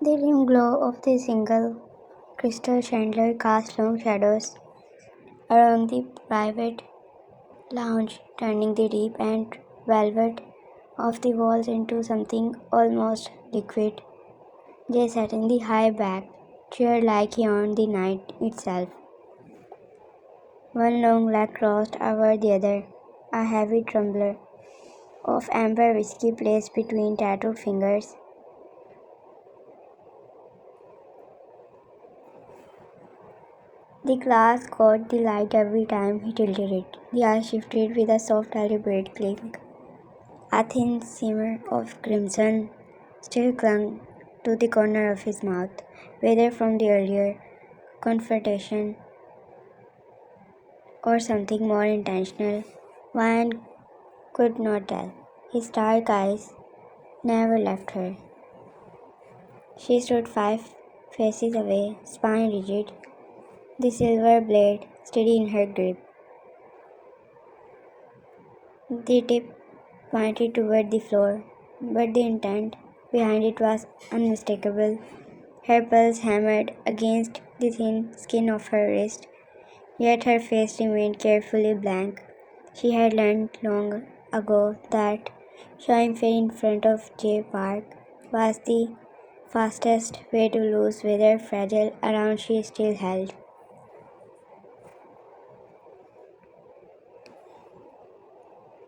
The dim glow of the single crystal chandelier cast long shadows around the private lounge, turning the deep and velvet of the walls into something almost liquid. Jay sat in the high back chair like he owned the night itself, one long leg crossed over the other, a heavy tumbler of amber whiskey placed between tattooed fingers. The glass caught the light every time he tilted it. The ice shifted with a soft, deliberate clink. A thin shimmer of crimson still clung to the corner of his mouth, whether from the earlier confrontation or something more intentional. Ryan could not tell. His dark eyes never left her. She stood 5 paces away, spine rigid, the silver blade steady in her grip. The tip pointed toward the floor, but the intent behind it was unmistakable. Her pulse hammered against the thin skin of her wrist, yet her face remained carefully blank. She had learned long ago that showing fear in front of Jay Park was the fastest way to lose whatever fragile around she still held.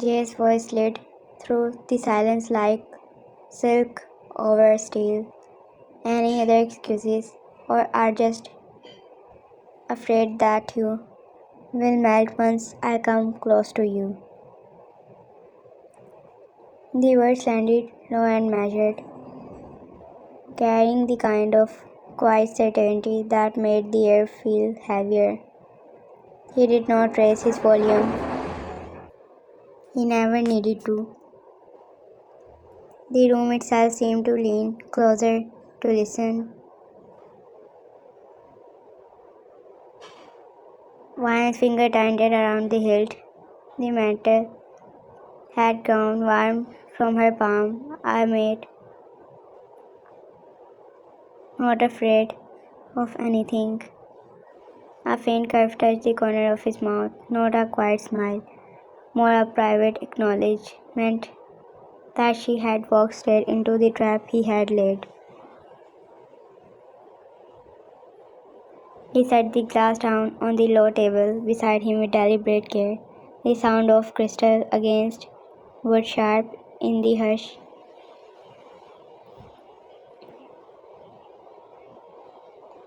Jay's voice slid through the silence like silk over steel. Any other excuses, or are just afraid that you will melt once I come close to you? The words landed low and measured, carrying the kind of quiet certainty that made the air feel heavier. He did not raise his volume. He never needed to. The room itself seemed to lean closer to listen. One finger tightened around the hilt. The metal had grown warm from her palm. I made, not afraid of anything. A faint curve touched the corner of his mouth, not a quiet smile, more a private acknowledgement that she had walked straight into the trap he had laid. He set the glass down on the low table beside him with deliberate care, the sound of crystal against wood sharp in the hush.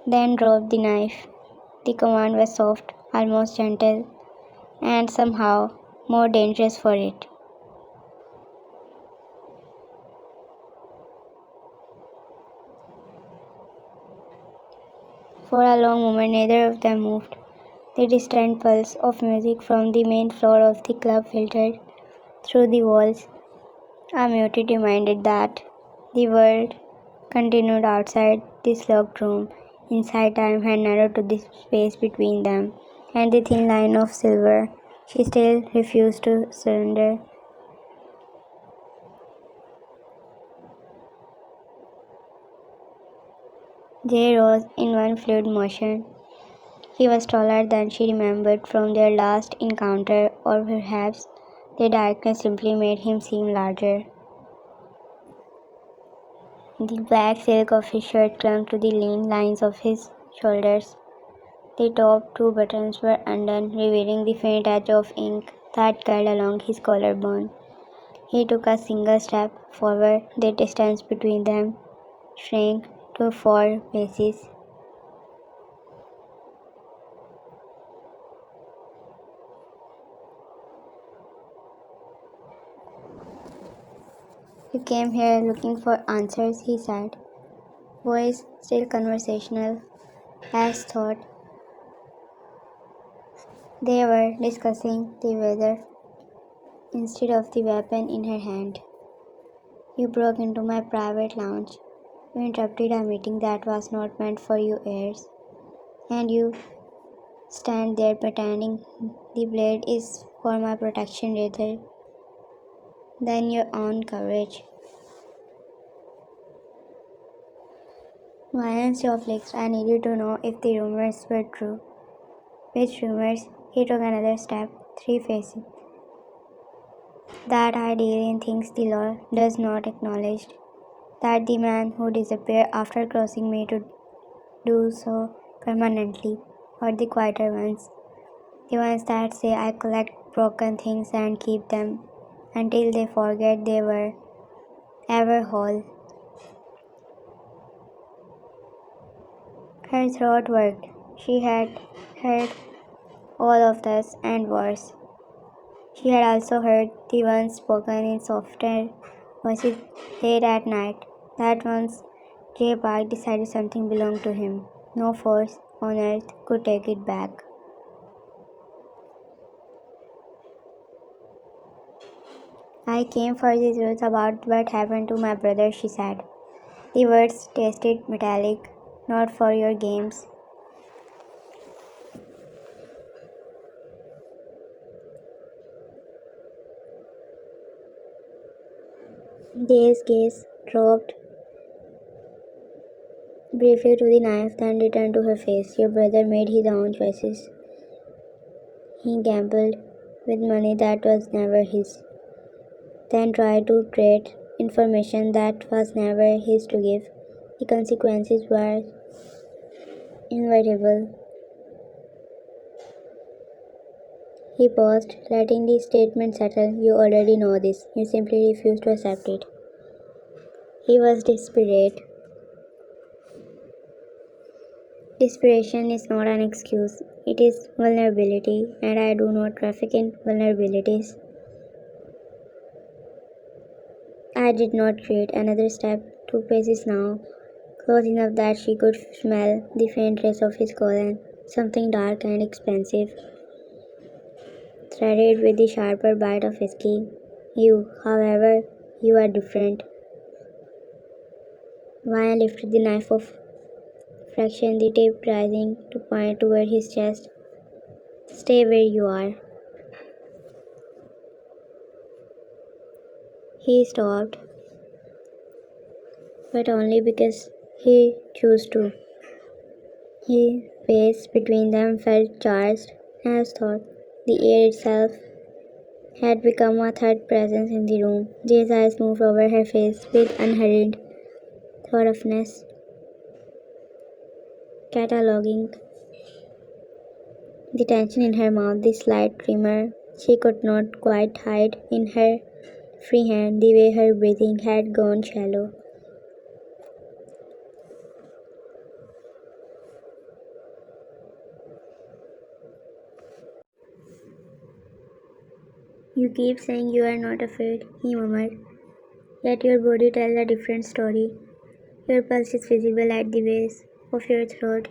Then dropped the knife. The command was soft, almost gentle, and somehow more dangerous for it. For a long moment neither of them moved. The distant pulse of music from the main floor of the club filtered through the walls, a muted reminder that the world continued outside this locked room. Inside, time had narrowed to the space between them, and the thin line of silver. She still refused to surrender. Jay rose in one fluid motion. He was taller than she remembered from their last encounter, or perhaps the darkness simply made him seem larger. The black silk of his shirt clung to the lean lines of his shoulders. The top 2 buttons were undone, revealing the faint edge of ink that curled along his collarbone. He took a single step forward. The distance between them shrank to 4 paces. "You came here looking for answers," he said, voice still conversational, as thought. They were discussing the weather instead of the weapon in her hand. "You broke into my private lounge. You interrupted a meeting that was not meant for you ears. And you stand there pretending the blade is for my protection rather than your own courage." Violence flakes. I needed to know if the rumors were true. Which rumors? He took another step, three facing. That I deal in things the law does not acknowledge. That the man who disappeared after crossing me to do so permanently, or the quieter ones, the ones that say I collect broken things and keep them until they forget they were ever whole. Her throat worked. She had heard all of this and worse. She had also heard the ones spoken in softer voices late at night. That once J. Park decided something belonged to him. No force on earth could take it back. I came for the truth about what happened to my brother, she said. The words tasted metallic. Not for your games. Dale's gaze dropped briefly to the knife, then returned to her face. Your brother made his own choices. He gambled with money that was never his, then tried to trade information that was never his to give. The consequences were inevitable. He paused, letting the statement settle. You already know this. You simply refuse to accept it. He was desperate. Desperation is not an excuse. It is vulnerability, and I do not traffic in vulnerabilities. I did not create another step, 2 paces now, close enough that she could smell the faint trace of his colon, something dark and expensive, threaded with the sharper bite of whiskey. You, however, you are different. Ryan lifted the knife of fraction, the tip rising to point toward his chest. Stay where you are. He stopped, but only because he chose to. His face between them felt charged, as thought. The air itself had become a third presence in the room. Jay's eyes moved over her face with unhurried thoughtfulness, cataloging the tension in her mouth, the slight tremor she could not quite hide in her free hand, the way her breathing had gone shallow. You keep saying you are not afraid, he murmured, yet your body tells a different story. Your pulse is visible at the base of your throat.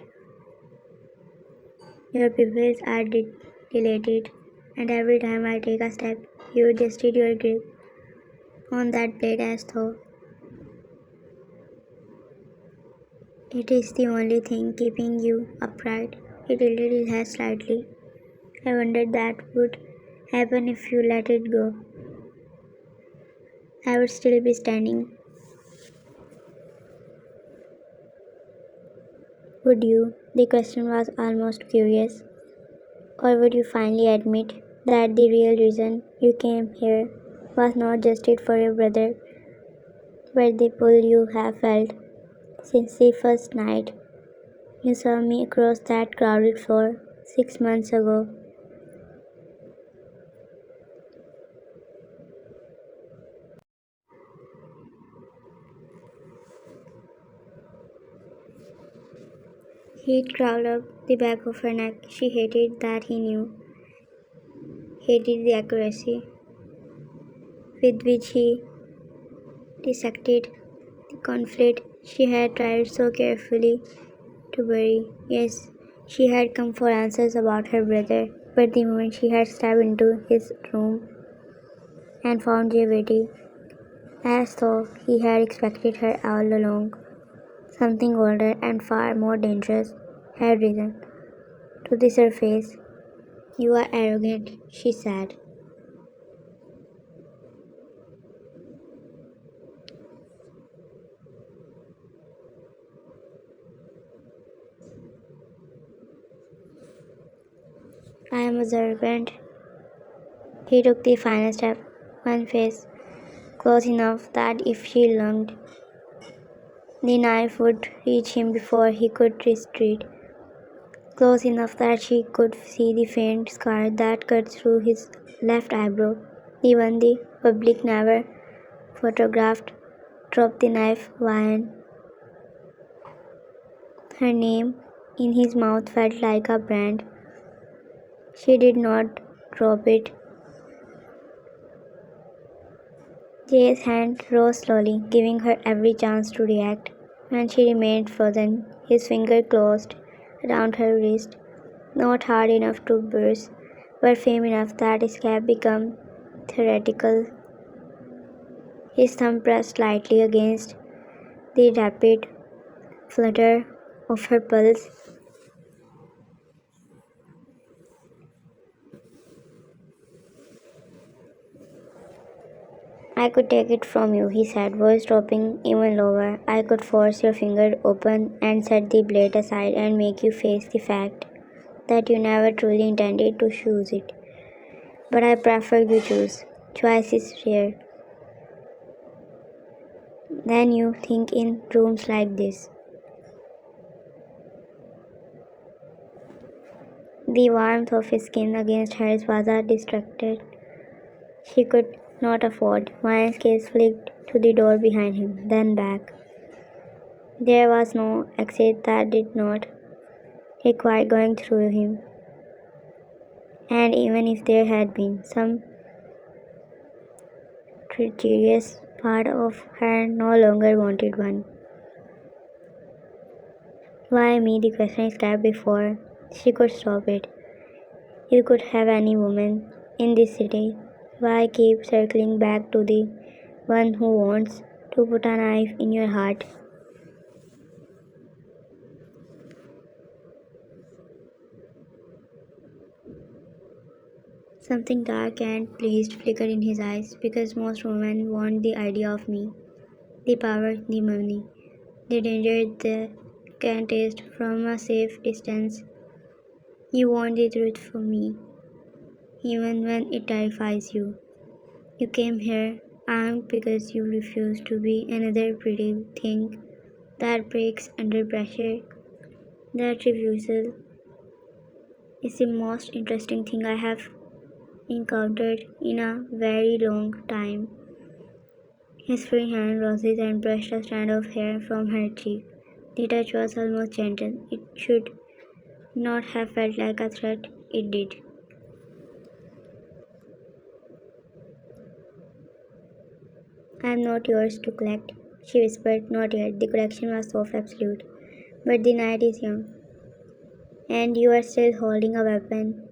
Your pupils are dilated, and every time I take a step, you adjusted your grip on that blade as though it is the only thing keeping you upright. He tilted his head slightly. I wondered that would happen if you let it go. I would still be standing. Would you? The question was almost curious. Or would you finally admit that the real reason you came here was not just it for your brother, but the pull you have felt since the first night you saw me across that crowded floor 6 months ago? Heat crawled up the back of her neck. She hated that he knew, hated the accuracy with which he dissected the conflict she had tried so carefully to bury. Yes, she had come for answers about her brother, but the moment she had stepped into his room and found Jay waiting, as though he had expected her all along, something older and far more dangerous had risen to the surface. You are arrogant, she said. I am a servant. He took the final step, one face close enough that if she lunged, the knife would reach him before he could retreat, close enough that she could see the faint scar that cut through his left eyebrow. Even the public never photographed dropped the knife when her name in his mouth felt like a brand. She did not drop it. Jay's hand rose slowly, giving her every chance to react. When she remained frozen, his finger closed around her wrist, not hard enough to burst, but firm enough that escape became theoretical. His thumb pressed lightly against the rapid flutter of her pulse. I could take it from you, he said, voice dropping even lower. I could force your finger open and set the blade aside and make you face the fact that you never truly intended to choose it. But I prefer you choose. Choice is rare. Then you think in rooms like this. The warmth of his skin against hers was a distracted she could not afford. Ryan's gaze flicked to the door behind him, then back. There was no exit that did not require going through him. And even if there had been, some treacherous part of her no longer wanted one. Why me? The question escaped before she could stop it. You could have any woman in this city. Why keep circling back to the one who wants to put a knife in your heart? Something dark and pleased flickered in his eyes, because most women want the idea of me, the power, the money, the danger they can taste from a safe distance. You want the truth from me, even when it terrifies you. You came here armed because you refuse to be another pretty thing that breaks under pressure. That refusal is the most interesting thing I have encountered in a very long time. His free hand rose and brushed a strand of hair from her cheek. The touch was almost gentle. It should not have felt like a threat. It did. I am not yours to collect, she whispered. Not yet. The collection was soft, absolute. But the night is young, and you are still holding a weapon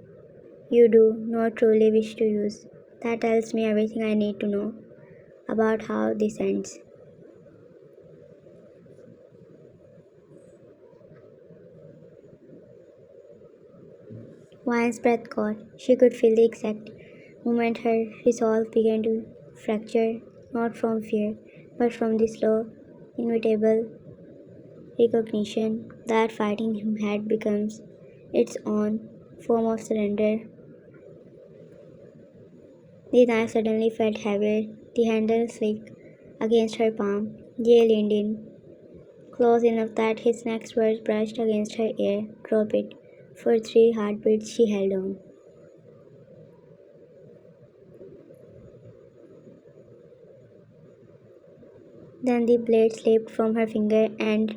you do not truly wish to use. That tells me everything I need to know about how this ends. Vine's breath caught. She could feel the exact moment her resolve began to fracture, not from fear, but from the slow, inevitable recognition that fighting him had become its own form of surrender. The knife suddenly felt heavier, the handle slipped against her palm. Jay leaned in, close enough that his next words brushed against her ear. Drop it. For 3 heartbeats she held on. Then the blade slipped from her finger and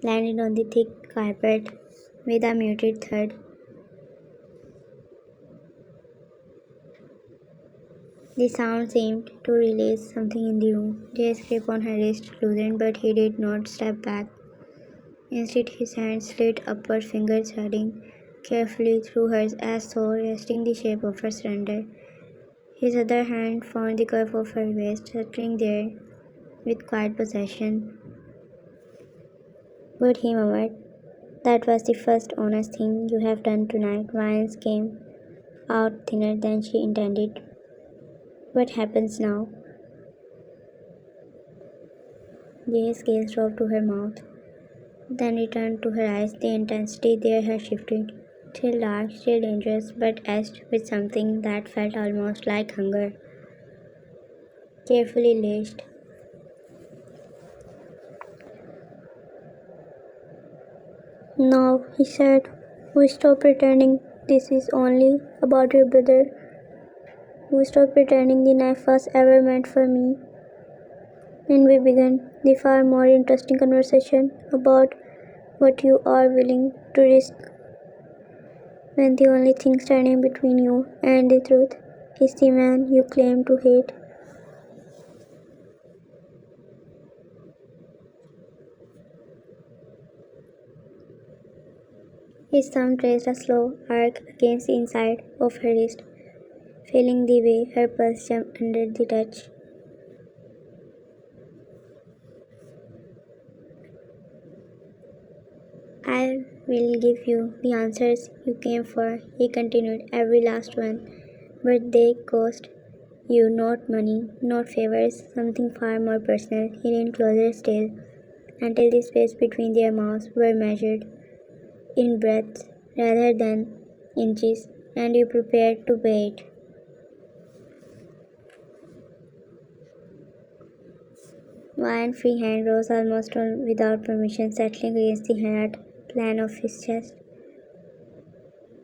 landed on the thick carpet with a muted thud. The sound seemed to release something in the room. Jay's grip on her wrist loosened, but he did not step back. Instead, his hand slid upward, fingers threading carefully through hers as though resting the shape of her surrender. His other hand found the curve of her waist, settling there with quiet possession. But he murmured, that was the first honest thing you have done tonight. Violence came out thinner than she intended. What happens now? Jay's gaze dropped to her mouth, then returned to her eyes. The intensity there had shifted. Still dark, still dangerous, but etched with something that felt almost like hunger. Carefully laced. "Now," he said, "we stop pretending this is only about your brother. We stop pretending the knife was ever meant for me. And we began the far more interesting conversation about what you are willing to risk when the only thing standing between you and the truth is the man you claim to hate." His thumb traced a slow arc against the inside of her wrist, feeling the way her pulse jumped under the touch. "I will give you the answers you came for," he continued, "every last one. But they cost you not money, not favors, something far more personal." He leaned closer still, until the space between their mouths were measured in breaths rather than inches, "and you prepared to pay it." One free hand rose almost without permission, settling against the hard plan of his chest.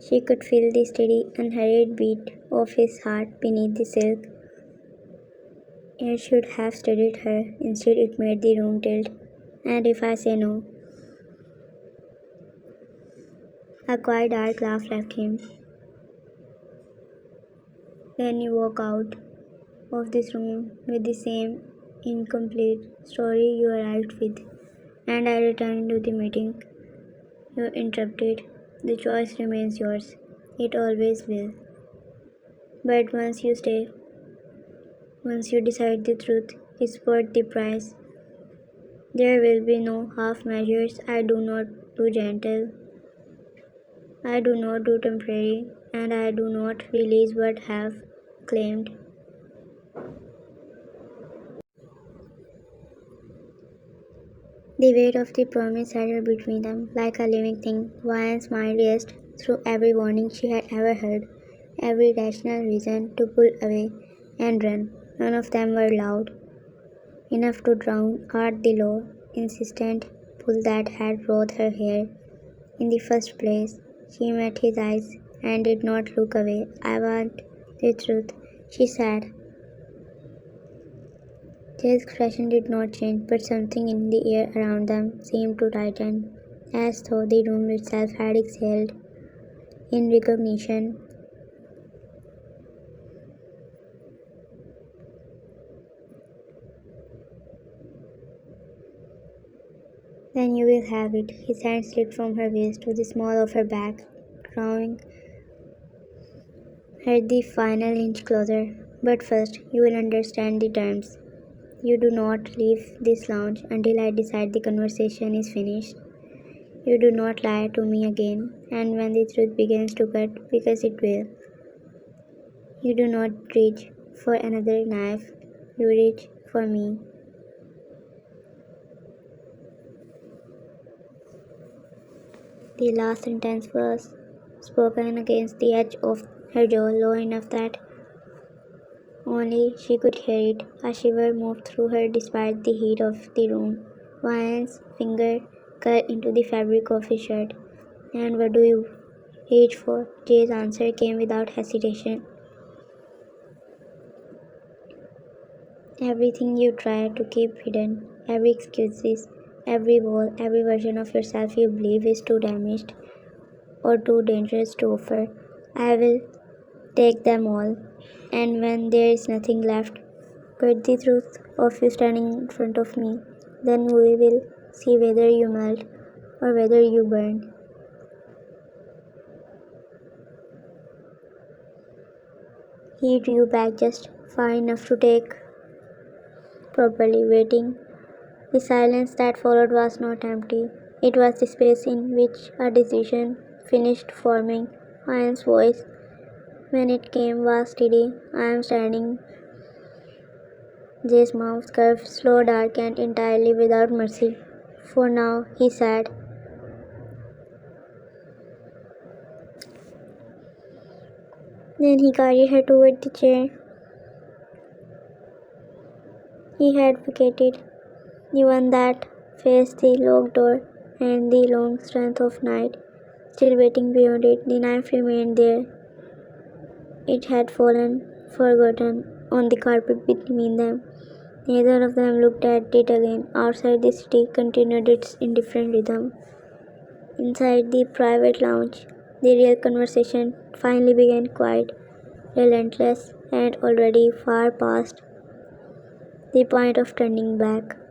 She could feel the steady, unhurried beat of his heart beneath the silk. It should have steadied her. Instead, it made the room tilt. "And if I say no?" A quiet, dark laugh left him. "Then you walk out of this room with the same incomplete story you arrived with, and I return into the meeting you interrupted. The choice remains yours. It always will. But once you stay, once you decide the truth is worth the price, there will be no half measures. I do not do gentle, I do not do temporary, and I do not release what I have claimed." The weight of the promise settled between them like a living thing. Vian's mind raced through every warning she had ever heard, every rational reason to pull away and run. None of them were loud enough to drown out the low, insistent pull that had brought her here in the first place. She met his eyes and did not look away. "I want the truth," she said. Their expression did not change, but something in the air around them seemed to tighten, as though the room itself had exhaled in recognition. "Then you will have it." His hand slipped from her waist to the small of her back, drawing her the final inch closer. "But first, you will understand the terms. You do not leave this lounge until I decide the conversation is finished. You do not lie to me again, and when the truth begins to cut, because it will, you do not reach for another knife, you reach for me." The last sentence was spoken against the edge of her jaw, low enough that only she could hear it. A shiver moved through her despite the heat of the room. Ryan's finger cut into the fabric of his shirt. "And what do you reach for?" Jay's answer came without hesitation. "Everything you try to keep hidden, every excuses, every wall, every version of yourself you believe is too damaged or too dangerous to offer. I will take them all, and when there is nothing left but the truth of you standing in front of me, then we will see whether you melt or whether you burn." He drew back just far enough to take properly, waiting. The silence that followed was not empty. It was the space in which a decision finished forming. Ian's voice, when it came, was steady. "I am standing." Jay's mouth curved, slow, dark, and entirely without mercy. "For now," he said, Then he carried her toward the chair he had vacated, the one that faced the locked door and the long strength of night. Still waiting beyond it, the knife remained there. It had fallen, forgotten, on the carpet between them. Neither of them looked at it again. Outside, the city continued its indifferent rhythm. Inside the private lounge, the real conversation finally began, quiet, relentless, and already far past the point of turning back.